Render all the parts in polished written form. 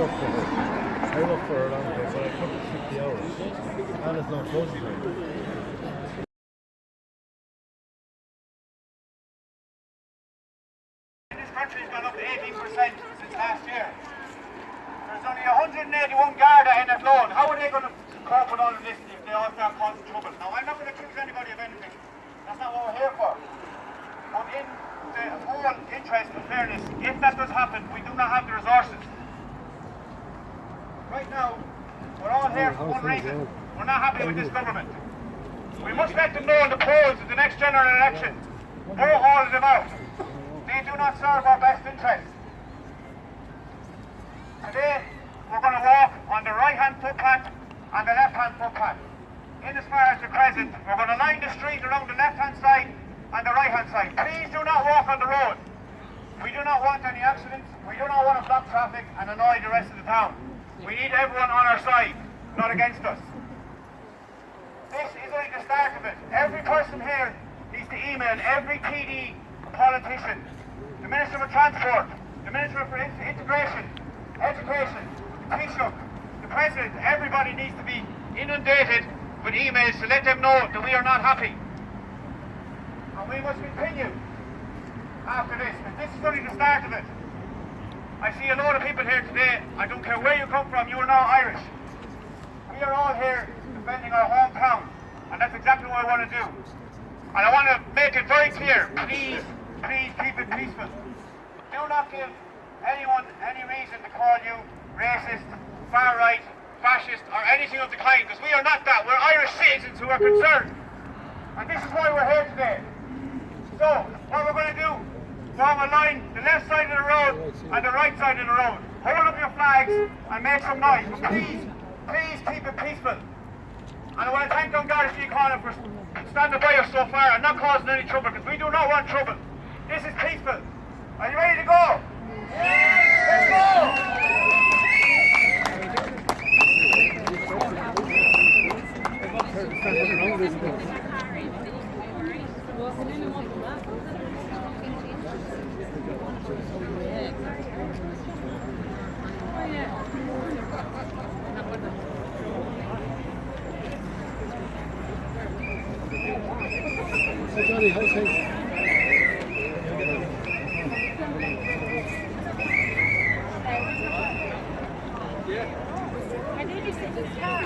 work for her a long time, but I took 60 hours. And it's not close to This country's gone up 18% since last year. There's only 181 Garda in Athlone. How are they going to cope with all of this if they all start causing trouble? Now, I'm not going to accuse anybody of anything. That's not what we're here for. But in the whole interest of fairness, if that does happen, we do not have the resources. Right now, we're all here for one reason. We're not happy with this government. We must let them know in the polls at the next general election. Vote all of them out. They do not serve our best interests. Today, we're going to walk on the right-hand footpath and the left-hand footpath. In as far as the crescent, we're going to line the street around the left-hand side and the right-hand side. Please do not walk on the road. We do not want any accidents. We do not want to block traffic and annoy the rest of the town. We need everyone on our side, not against us. This is only the start of it. Every person here needs to email every TD politician, the Minister for Transport, the Minister for Integration, Education, the Taoiseach, the President. Everybody needs to be inundated with emails to let them know that we are not happy. And we must continue after this, and this is only the start of it. I see a lot of people here today. I don't care where you come from, you are now Irish. We are all here defending our hometown, and that's exactly what I want to do. And I want to make it very clear, please keep it peaceful. Do not give anyone any reason to call you racist, far right, fascist, or anything of the kind, because we are not that. We're Irish citizens who are concerned. And this is why we're here today. So, what we're going to do, form a line, the left side of the road and the right side of the road. Hold up your flags and make some noise. But please keep it peaceful. And I want to thank Garda Síochána for standing by us so far and not causing any trouble, because we do not want trouble. This is peaceful. Are you ready to go? Yeah. Let's go! Hey Johnny, how's things? I need to sit this car.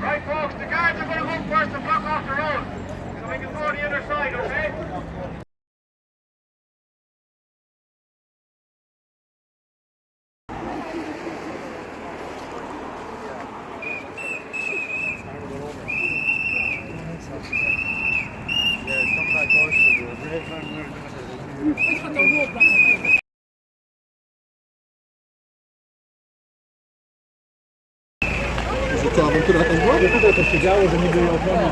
Right folks, the guards are going to go first and block off the road, so we can go to the other side, okay? Co, awantura tam była? Nie, tutaj to się działo, że nie było ochrony.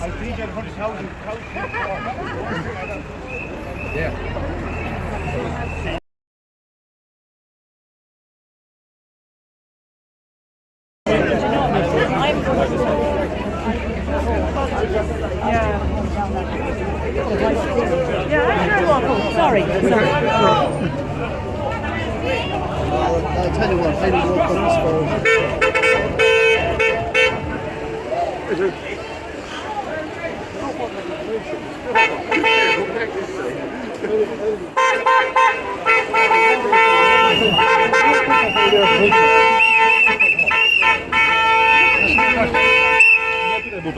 I'll feed you 100,000 cows. Yeah. Sorry. I'll tell you what, I need to work on this phone. So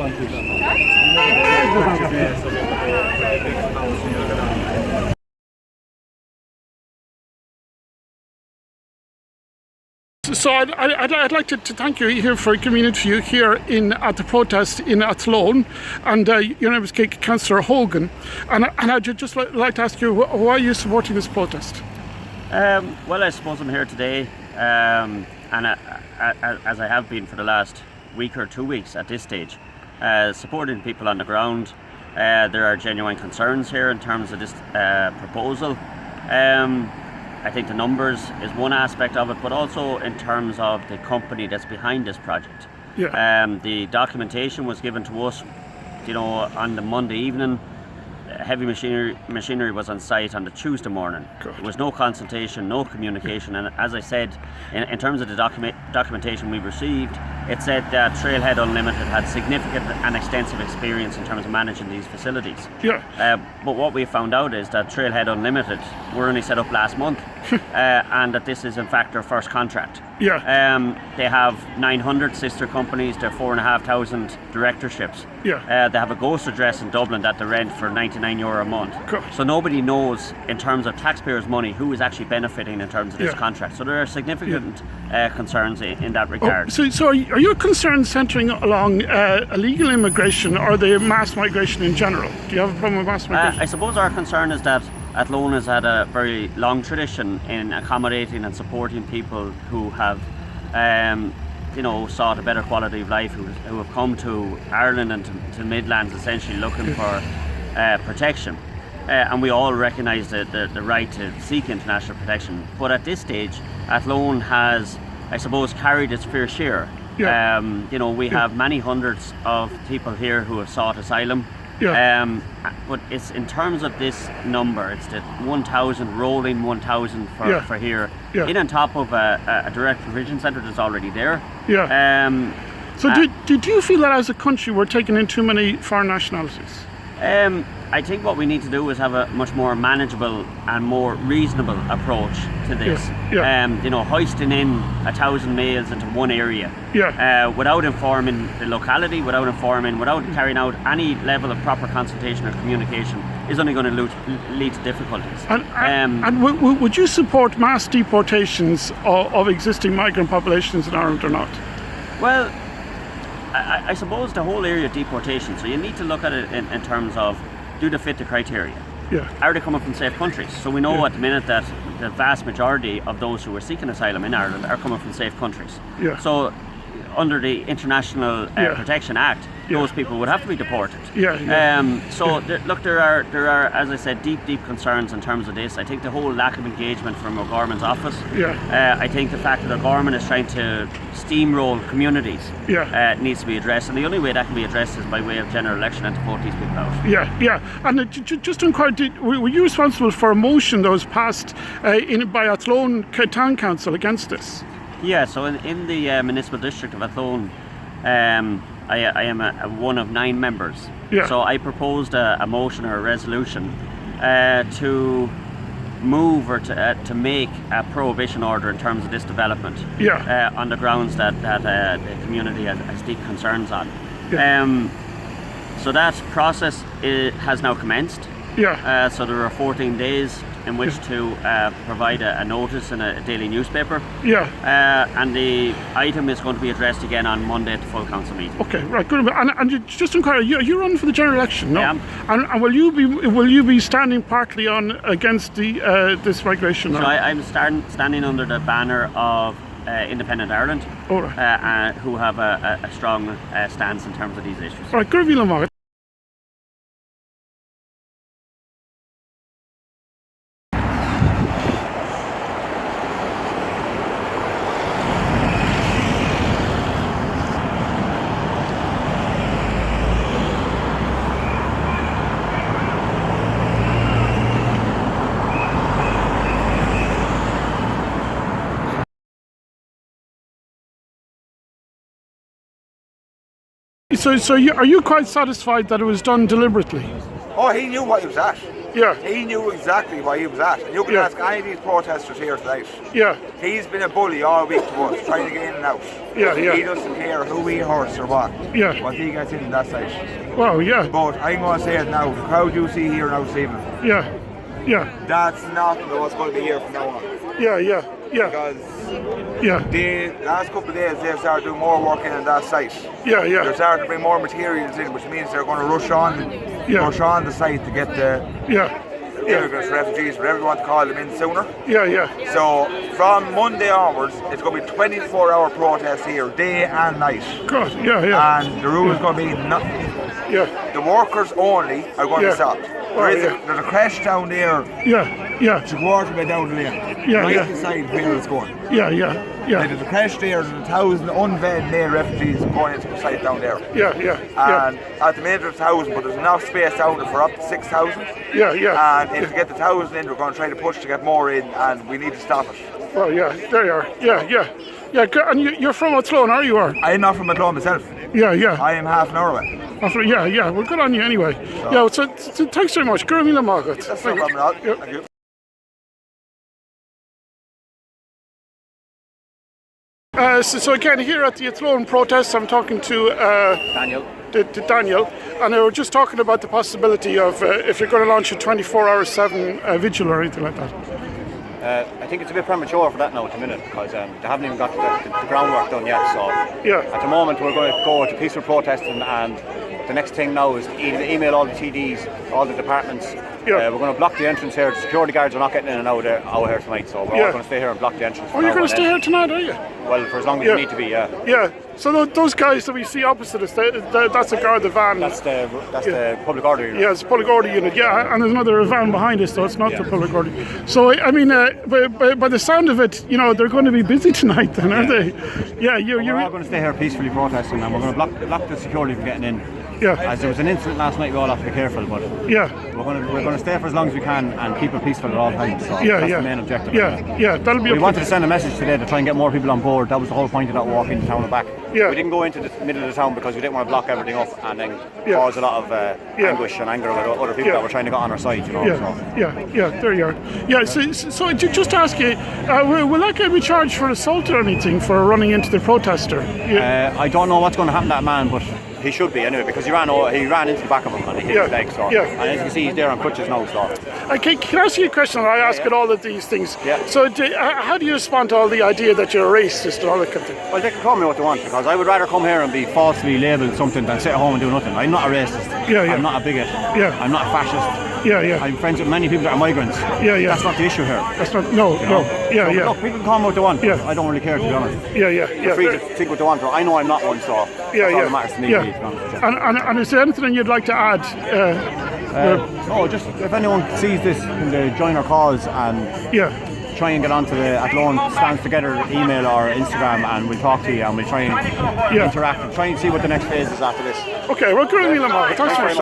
I'd like to thank you here for giving me an interview here at the protest in Athlone, and your name is Councillor Hogan, and I'd just like to ask you, why are you supporting this protest? Well, I suppose I'm here today, and as I have been for the last week or 2 weeks at this stage, supporting people on the ground. There are genuine concerns here in terms of this proposal. I think the numbers is one aspect of it, but also in terms of the company that's behind this project. Yeah. The documentation was given to us, on the Monday evening. Heavy machinery was on site on the Tuesday morning. Good. There was no consultation, no communication, and as I said, in terms of the documentation we received, it said that Trailhead Unlimited had significant and extensive experience in terms of managing these facilities. Yeah. But what we found out is that Trailhead Unlimited were only set up last month, and that this is in fact their first contract. Yeah. They have 900 sister companies, they're 4,500 directorships. Yeah. They have a ghost address in Dublin that they rent for €99 a month. Good. So nobody knows in terms of taxpayers' money who is actually benefiting in terms of this Yeah. contract. So there are significant concerns in that regard. So are your concerns centering along illegal immigration or the mass migration in general? Do you have a problem with mass migration? I suppose our concern is that Athlone has had a very long tradition in accommodating and supporting people who have sought a better quality of life, who have come to Ireland and to Midlands essentially looking for protection. And we all recognise the right to seek international protection. But at this stage, Athlone has, I suppose, carried its fair share. Yeah. We have many hundreds of people here who have sought asylum. Yeah. But it's in terms of this number, it's the 1,000, rolling 1,000 for here, Yeah. in on top of a direct provision centre that's already there. Yeah. So did you feel that as a country we're taking in too many foreign nationalities? I think what we need to do is have a much more manageable and more reasonable approach to this. Yeah. Hoisting in 1,000 males into one area, Yeah. without informing the locality, without carrying out any level of proper consultation or communication, is only going to lead to difficulties. And would you support mass deportations of existing migrant populations in Ireland or not? Well, I suppose the whole area of deportation, so you need to look at it in terms of, do they fit the criteria? Yeah. Are they coming from safe countries? So we know at the minute that the vast majority of those who are seeking asylum in Ireland are coming from safe countries. Yeah. So under the International Yeah. Protection Act, Yeah. those people would have to be deported. Yeah. There are, as I said, deep concerns in terms of this. I think the whole lack of engagement from O'Gorman's office. Yeah. I think the fact that O'Gorman is trying to steamroll communities needs to be addressed, and the only way that can be addressed is by way of general election and to vote these people out. Yeah. And just to inquire, were you responsible for a motion that was passed by Athlone Town Council against this? Yeah, so in the municipal district of Athlone, I am one of 9 members. Yeah. So I proposed a motion or a resolution to move or to make a prohibition order in terms of this development. Yeah. On the grounds that the community has deep concerns on. Yeah. So that process has now commenced. Yeah. So there are 14 days in which to provide a notice in a daily newspaper. Yeah. And the item is going to be addressed again on Monday at the full council meeting. Okay, right, good. And just to inquire, you're running for the general election, no? I am. And will you be standing partly on against this migration? So I'm standing under the banner of Independent Ireland, All right. who have a strong stance in terms of these issues. All right, good. So are you quite satisfied that it was done deliberately? Oh, he knew what he was at. Yeah. He knew exactly why he was at. And you can ask any of these protesters here tonight. Yeah. He's been a bully all week to us, trying to get in and out. Yeah, yeah. He doesn't care who he hurts or what. Yeah. What he gets in that site. Wow, yeah. But I'm going to say it now, the crowd you see here now this evening, Yeah. Yeah. that's not what's going to be here from now on. Yeah, yeah. Yeah. Because Yeah. the last couple of days they've started doing more work in on that site. Yeah, yeah. They're starting to bring more materials in, which means they're going to rush on the site to get the immigrants, refugees, whatever you want to call them, in sooner. Yeah, yeah. So from Monday onwards, it's going to be 24-hour protest here, day and night. God, yeah, yeah. And the rule is going to be the workers only are going to stop. There's a crash down there. Yeah, yeah. It's a quarter way down the lane. Yeah, right yeah. inside where it's going. Yeah, yeah, yeah. There's a crash there. There's 1,000 unvetted male refugees going into the site down there. Yeah, yeah. And at the minute there's 1,000, but there's enough space down there for up to 6,000. Yeah, yeah. And if you get the 1,000 in, we're going to try to push to get more in, and we need to stop it. Well, yeah, there you are. Yeah, yeah. Yeah, and you're from Athlone, are you? I'm not from Athlone myself. Yeah, yeah. I am half an hour away. Yeah, yeah. Well, good on you anyway. Yeah, so thanks very much. Gura míle mágat. That's no problem at all. Thank you. So again, here at the Athlone protest, I'm talking to Daniel. to Daniel, and they were just talking about the possibility of if you're going to launch a 24/7 vigil or anything like that. I think it's a bit premature for that now at the minute, because they haven't even got the groundwork done yet. So at the moment we're going to go to peaceful protesting, and the next thing now is email all the TDs, all the departments. We're going to block the entrance here. The security guards are not getting in and out here tonight, so we're all going to stay here and block the entrance. Oh, you're going to stay here tonight, are you? Well, for as long as we need to be, yeah. Yeah. So those guys that we see opposite us, that's a guard, the van. That's the public order unit. Yeah, it's a public order unit. Yeah, and there's another van behind us, so it's not the public order. So I mean, by the sound of it, you know, they're going to be busy tonight, then, aren't they? Yeah, we're all going to stay here peacefully protesting, and we're going to block the security from getting in. Yeah. As there was an incident last night, we all have to be careful, but we're going to stay for as long as we can and keep it peaceful at all times. So that's the main objective. Yeah, that'll be. We wanted to send a message today to try and get more people on board. That was the whole point of that walk into town and back. Yeah. We didn't go into the middle of the town because we didn't want to block everything up and then cause a lot of anguish and anger with other people that were trying to get on our side. You know. Yeah. There you are. Yeah. So just to ask you, will that guy be charged for assault or anything for running into the protester? I don't know what's going to happen to that man, but he should be anyway, because he ran into the back of him and he hit his leg. So, and as you can see, he's there on crutches now. So, can I ask you a question? I ask at all of these things. Yeah. So, how do you respond to all the idea that you're a racist and all that kind of thing? Well, they can call me what they want, because I would rather come here and be falsely labelled something than sit at home and do nothing. I'm not a racist. I'm not a bigot. I'm not a fascist. I'm friends with many people that are migrants. That's not the issue here. That's not. No. Look, people can call me what they want. I don't really care, to be honest. They're free to think what they want. I know I'm not one, so that's all that matters to me. And is there anything you'd like to add? No, just if anyone sees this, can they join our cause and try and get onto the Athlone Stands Together email or Instagram, and we'll talk to you and we'll try and interact and try and see what the next phase is after this. Okay, well, good evening, Mark. Thanks very much.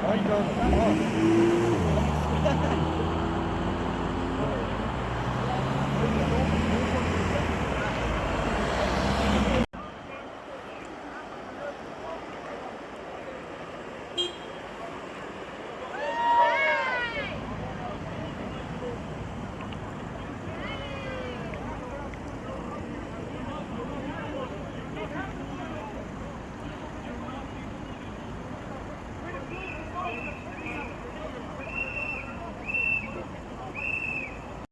I don't know.